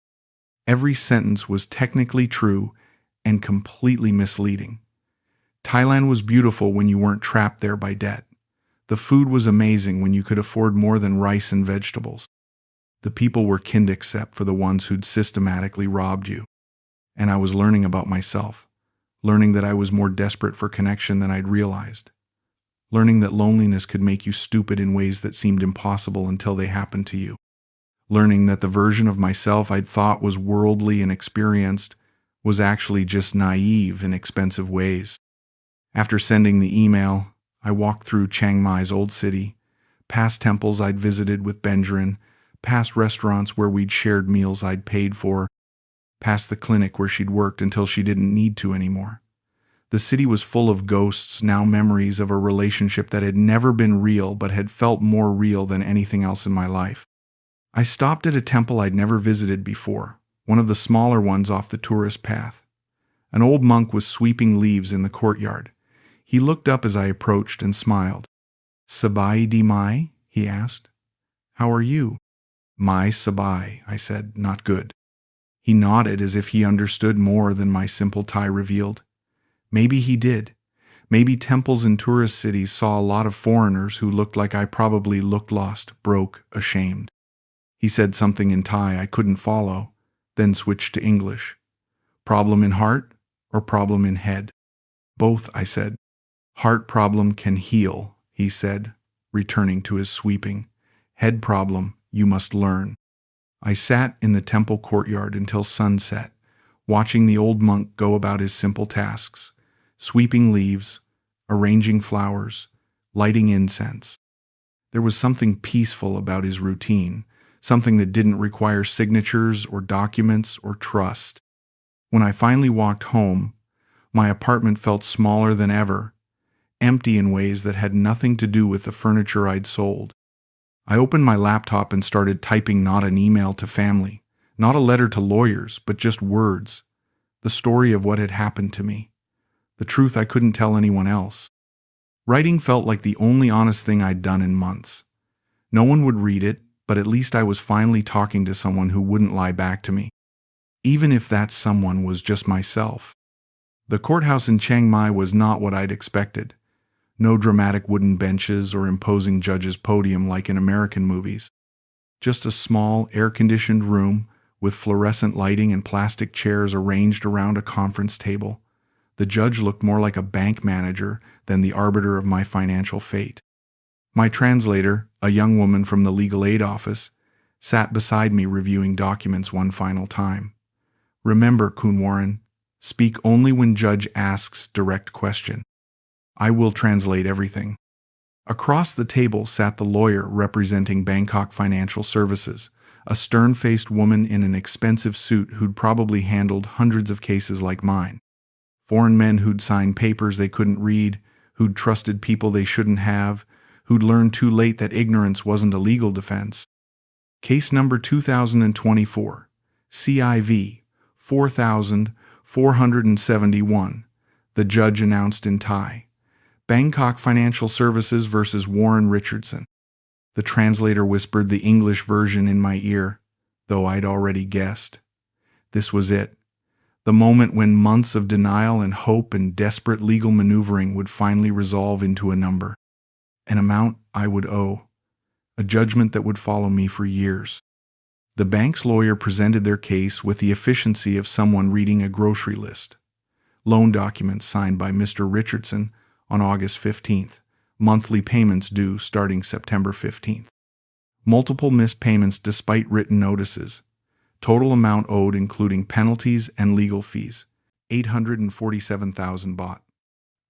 Every sentence was technically true and completely misleading. Thailand was beautiful when you weren't trapped there by debt. The food was amazing when you could afford more than rice and vegetables. The people were kind except for the ones who'd systematically robbed you. And I was learning about myself, learning that I was more desperate for connection than I'd realized, learning that loneliness could make you stupid in ways that seemed impossible until they happened to you, learning that the version of myself I'd thought was worldly and experienced was actually just naive in expensive ways. After sending the email, I walked through Chiang Mai's old city, past temples I'd visited with Benjamin, past restaurants where we'd shared meals I'd paid for, past the clinic where she'd worked until she didn't need to anymore. The city was full of ghosts, now memories of a relationship that had never been real but had felt more real than anything else in my life. I stopped at a temple I'd never visited before, one of the smaller ones off the tourist path. An old monk was sweeping leaves in the courtyard. He looked up as I approached and smiled. Sabai di Mai? He asked. How are you? Mai Sabai, I said, not good. He nodded as if he understood more than my simple Thai revealed. Maybe he did. Maybe temples in tourist cities saw a lot of foreigners who looked like I probably looked lost, broke, ashamed. He said something in Thai I couldn't follow, then switched to English. Problem in heart or problem in head? Both, I said. Heart problem can heal, he said, returning to his sweeping. Head problem, you must learn. I sat in the temple courtyard until sunset, watching the old monk go about his simple tasks, sweeping leaves, arranging flowers, lighting incense. There was something peaceful about his routine, something that didn't require signatures or documents or trust. When I finally walked home, my apartment felt smaller than ever, empty in ways that had nothing to do with the furniture I'd sold. I opened my laptop and started typing not an email to family, not a letter to lawyers, but just words. The story of what had happened to me. The truth I couldn't tell anyone else. Writing felt like the only honest thing I'd done in months. No one would read it, but at least I was finally talking to someone who wouldn't lie back to me. Even if that someone was just myself. The courthouse in Chiang Mai was not what I'd expected. No dramatic wooden benches or imposing judge's podium like in American movies. Just a small, air-conditioned room with fluorescent lighting and plastic chairs arranged around a conference table. The judge looked more like a bank manager than the arbiter of my financial fate. My translator, a young woman from the legal aid office, sat beside me reviewing documents one final time. Remember, Kun Warren, speak only when judge asks direct question. I will translate everything. Across the table sat the lawyer representing Bangkok Financial Services, a stern-faced woman in an expensive suit who'd probably handled hundreds of cases like mine. Foreign men who'd signed papers they couldn't read, who'd trusted people they shouldn't have, who'd learned too late that ignorance wasn't a legal defense. Case number 2024, CIV 4471, the judge announced in Thai. Bangkok Financial Services versus Warren Richardson. The translator whispered the English version in my ear, though I'd already guessed. This was it. The moment when months of denial and hope and desperate legal maneuvering would finally resolve into a number. An amount I would owe. A judgment that would follow me for years. The bank's lawyer presented their case with the efficiency of someone reading a grocery list. Loan documents signed by Mr. Richardson on August 15th, monthly payments due starting September 15th. Multiple missed payments despite written notices. Total amount owed including penalties and legal fees, 847,000 baht.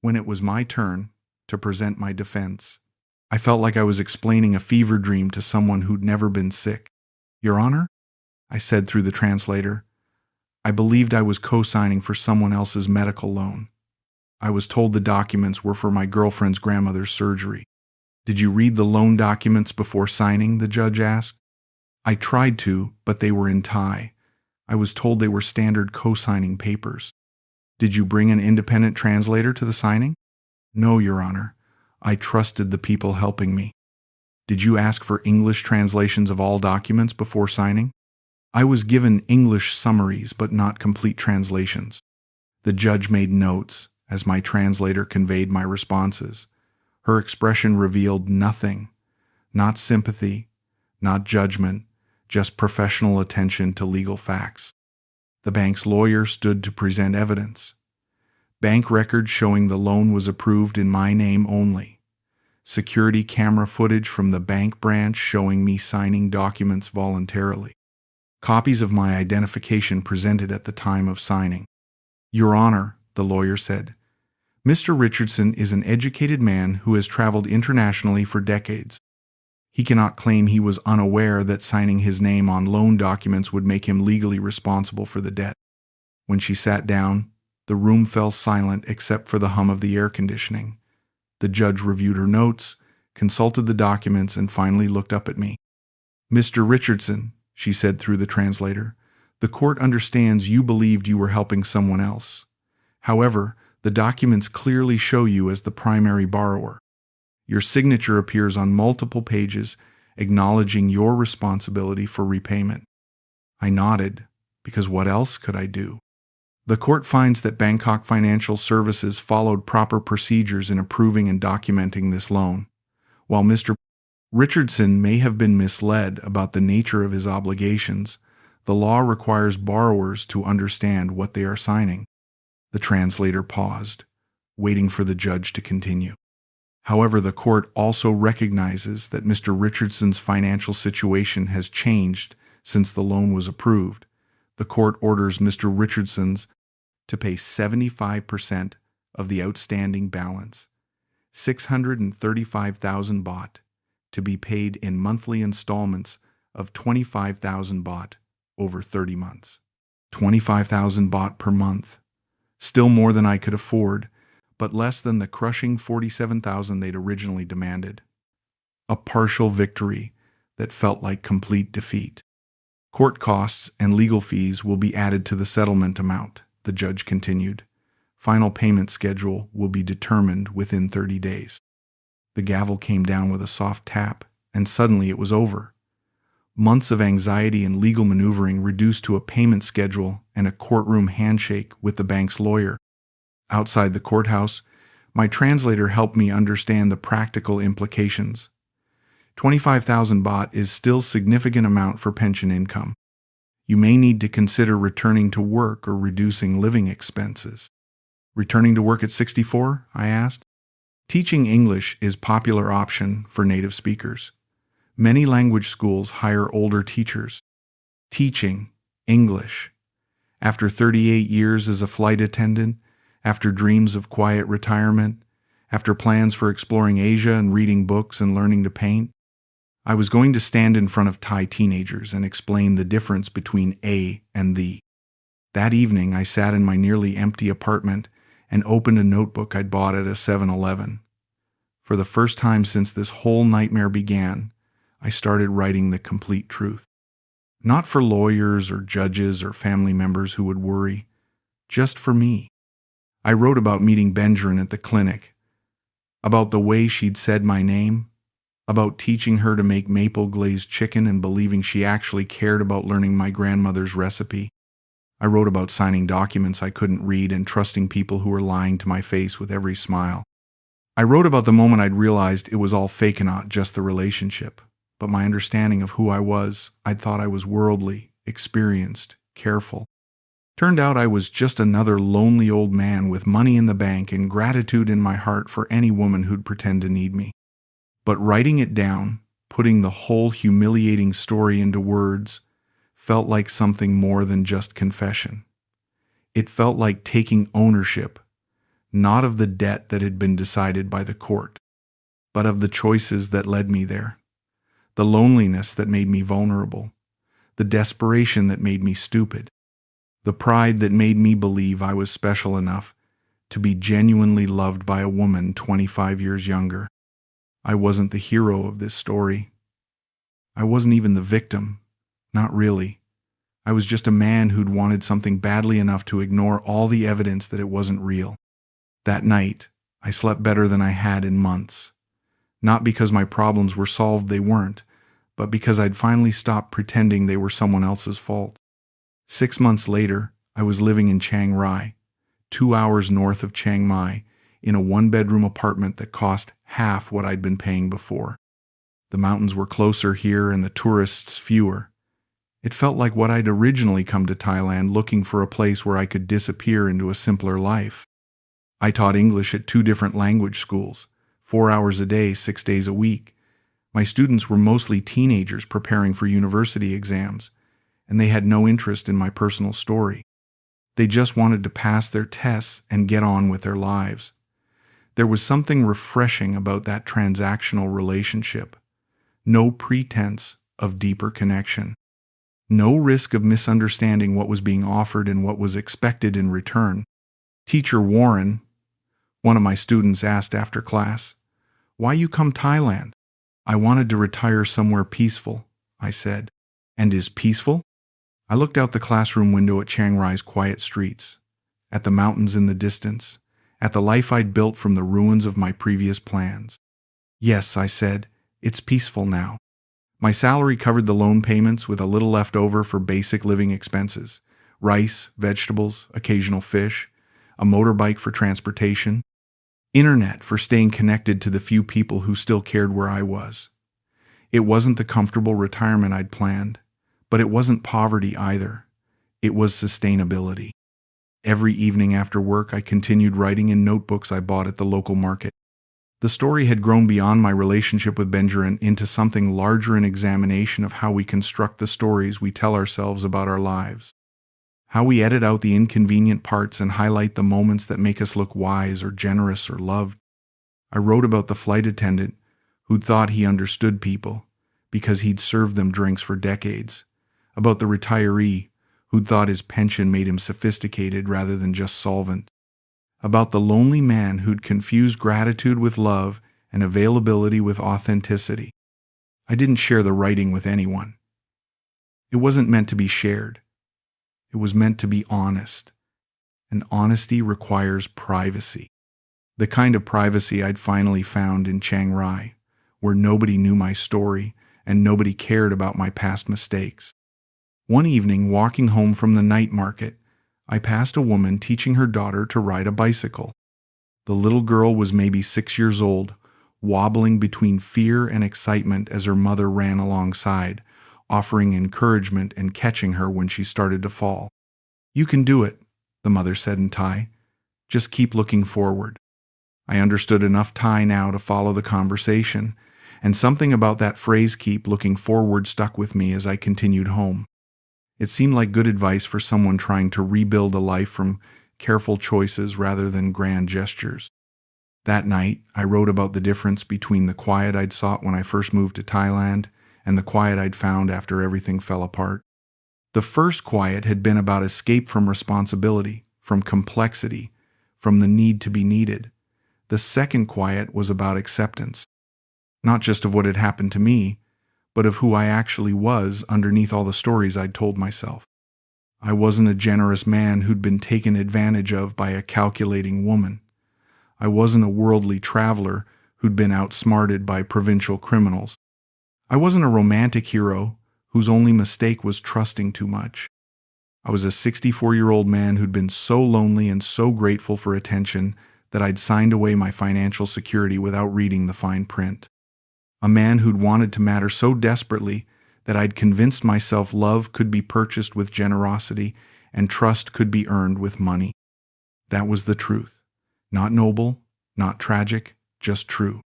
When it was my turn to present my defense, I felt like I was explaining a fever dream to someone who'd never been sick. Your Honor, I said through the translator, I believed I was co-signing for someone else's medical loan. I was told the documents were for my girlfriend's grandmother's surgery. Did you read the loan documents before signing? The judge asked. I tried to, but they were in Thai. I was told they were standard co-signing papers. Did you bring an independent translator to the signing? No, Your Honor. I trusted the people helping me. Did you ask for English translations of all documents before signing? I was given English summaries, but not complete translations. The judge made notes as my translator conveyed my responses. Her expression revealed nothing, not sympathy, not judgment, just professional attention to legal facts. The bank's lawyer stood to present evidence. Bank records showing the loan was approved in my name only. Security camera footage from the bank branch showing me signing documents voluntarily. Copies of my identification presented at the time of signing. Your Honor, the lawyer said, Mr. Richardson is an educated man who has traveled internationally for decades. He cannot claim he was unaware that signing his name on loan documents would make him legally responsible for the debt. When she sat down, the room fell silent except for the hum of the air conditioning. The judge reviewed her notes, consulted the documents, and finally looked up at me. Mr. Richardson, she said through the translator, the court understands you believed you were helping someone else. However, the documents clearly show you as the primary borrower. Your signature appears on multiple pages, acknowledging your responsibility for repayment. I nodded, because what else could I do? The court finds that Bangkok Financial Services followed proper procedures in approving and documenting this loan. While Mr. Richardson may have been misled about the nature of his obligations, the law requires borrowers to understand what they are signing. The translator paused, waiting for the judge to continue. However, the court also recognizes that Mr. Richardson's financial situation has changed since the loan was approved. The court orders Mr. Richardson's to pay 75% of the outstanding balance, 635,000 baht, to be paid in monthly installments of 25,000 baht over 30 months. 25,000 baht per month. Still more than I could afford, but less than the crushing 47,000 they'd originally demanded. A partial victory that felt like complete defeat. Court costs and legal fees will be added to the settlement amount, the judge continued. Final payment schedule will be determined within 30 days. The gavel came down with a soft tap, and suddenly it was over. Months of anxiety and legal maneuvering reduced to a payment schedule and a courtroom handshake with the bank's lawyer. Outside the courthouse, my translator helped me understand the practical implications. 25,000 baht is still a significant amount for pension income. You may need to consider returning to work or reducing living expenses. Returning to work at 64? I asked. Teaching English is a popular option for native speakers. Many language schools hire older teachers. Teaching English. After 38 years as a flight attendant, after dreams of quiet retirement, after plans for exploring Asia and reading books and learning to paint, I was going to stand in front of Thai teenagers and explain the difference between A and the. That evening, I sat in my nearly empty apartment and opened a notebook I'd bought at a 7-Eleven. For the first time since this whole nightmare began, I started writing the complete truth. Not for lawyers or judges or family members who would worry, just for me. I wrote about meeting Benjamin at the clinic, about the way she'd said my name, about teaching her to make maple glazed chicken and believing she actually cared about learning my grandmother's recipe. I wrote about signing documents I couldn't read and trusting people who were lying to my face with every smile. I wrote about the moment I'd realized it was all fake and not just the relationship, but my understanding of who I was. I'd thought I was worldly, experienced, careful. Turned out I was just another lonely old man with money in the bank and gratitude in my heart for any woman who'd pretend to need me. But writing it down, putting the whole humiliating story into words, felt like something more than just confession. It felt like taking ownership, not of the debt that had been decided by the court, but of the choices that led me there. The loneliness that made me vulnerable. The desperation that made me stupid. The pride that made me believe I was special enough to be genuinely loved by a woman 25 years younger. I wasn't the hero of this story. I wasn't even the victim. Not really. I was just a man who'd wanted something badly enough to ignore all the evidence that it wasn't real. That night, I slept better than I had in months. Not because my problems were solved, they weren't, but because I'd finally stopped pretending they were someone else's fault. 6 months later, I was living in Chiang Mai, 2 hours north of Chiang Mai, in a one-bedroom apartment that cost half what I'd been paying before. The mountains were closer here and the tourists fewer. It felt like what I'd originally come to Thailand looking for, a place where I could disappear into a simpler life. I taught English at 2 different language schools, 4 hours a day, 6 days a week. My students were mostly teenagers preparing for university exams, and they had no interest in my personal story. They just wanted to pass their tests and get on with their lives. There was something refreshing about that transactional relationship. No pretense of deeper connection. No risk of misunderstanding what was being offered and what was expected in return. Teacher Warren, one of my students, asked after class, "Why you come Thailand?" "I wanted to retire somewhere peaceful," I said. "And is peaceful?" I looked out the classroom window at Chiang Rai's quiet streets, at the mountains in the distance, at the life I'd built from the ruins of my previous plans. "Yes," I said, "it's peaceful now." My salary covered the loan payments with a little left over for basic living expenses: rice, vegetables, occasional fish, a motorbike for transportation, internet for staying connected to the few people who still cared where I was. It wasn't the comfortable retirement I'd planned, but it wasn't poverty either. It was sustainability. Every evening after work, I continued writing in notebooks I bought at the local market. The story had grown beyond my relationship with Benjamin into something larger, an examination of how we construct the stories we tell ourselves about our lives. How we edit out the inconvenient parts and highlight the moments that make us look wise or generous or loved. I wrote about the flight attendant who'd thought he understood people because he'd served them drinks for decades. About the retiree who'd thought his pension made him sophisticated rather than just solvent. About the lonely man who'd confused gratitude with love and availability with authenticity. I didn't share the writing with anyone. It wasn't meant to be shared. It was meant to be honest. And honesty requires privacy. The kind of privacy I'd finally found in Chiang Mai, where nobody knew my story and nobody cared about my past mistakes. One evening, walking home from the night market, I passed a woman teaching her daughter to ride a bicycle. The little girl was maybe 6 years old, wobbling between fear and excitement as her mother ran alongside, offering encouragement and catching her when she started to fall. "You can do it," the mother said in Thai. "Just keep looking forward." I understood enough Thai now to follow the conversation, and something about that phrase, "keep looking forward," stuck with me as I continued home. It seemed like good advice for someone trying to rebuild a life from careful choices rather than grand gestures. That night, I wrote about the difference between the quiet I'd sought when I first moved to Thailand and the quiet I'd found after everything fell apart. The first quiet had been about escape from responsibility, from complexity, from the need to be needed. The second quiet was about acceptance, not just of what had happened to me, but of who I actually was underneath all the stories I'd told myself. I wasn't a generous man who'd been taken advantage of by a calculating woman. I wasn't a worldly traveler who'd been outsmarted by provincial criminals. I wasn't a romantic hero whose only mistake was trusting too much. I was a 64-year-old man who'd been so lonely and so grateful for attention that I'd signed away my financial security without reading the fine print. A man who'd wanted to matter so desperately that I'd convinced myself love could be purchased with generosity and trust could be earned with money. That was the truth. Not noble, not tragic, just true.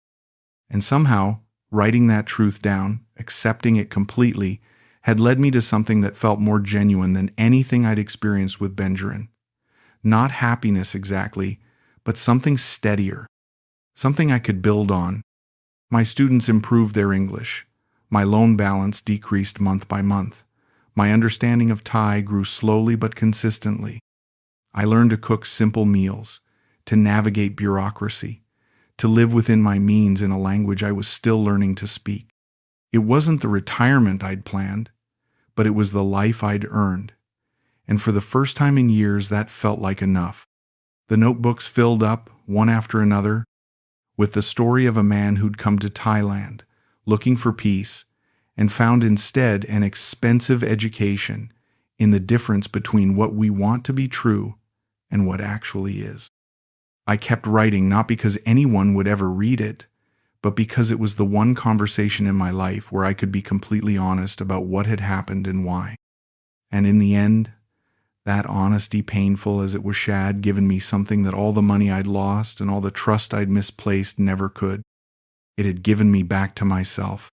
And somehow, writing that truth down, accepting it completely, had led me to something that felt more genuine than anything I'd experienced with Benjamin. Not happiness exactly, but something steadier, something I could build on. My students improved their English. My loan balance decreased month by month. My understanding of Thai grew slowly but consistently. I learned to cook simple meals, to navigate bureaucracy, to live within my means in a language I was still learning to speak. It wasn't the retirement I'd planned, but it was the life I'd earned. And for the first time in years, that felt like enough. The notebooks filled up, one after another, with the story of a man who'd come to Thailand, looking for peace, and found instead an expensive education in the difference between what we want to be true and what actually is. I kept writing not because anyone would ever read it, but because it was the one conversation in my life where I could be completely honest about what had happened and why. And in the end, that honesty, painful as it was, had given me something that all the money I'd lost and all the trust I'd misplaced never could. It had given me back to myself.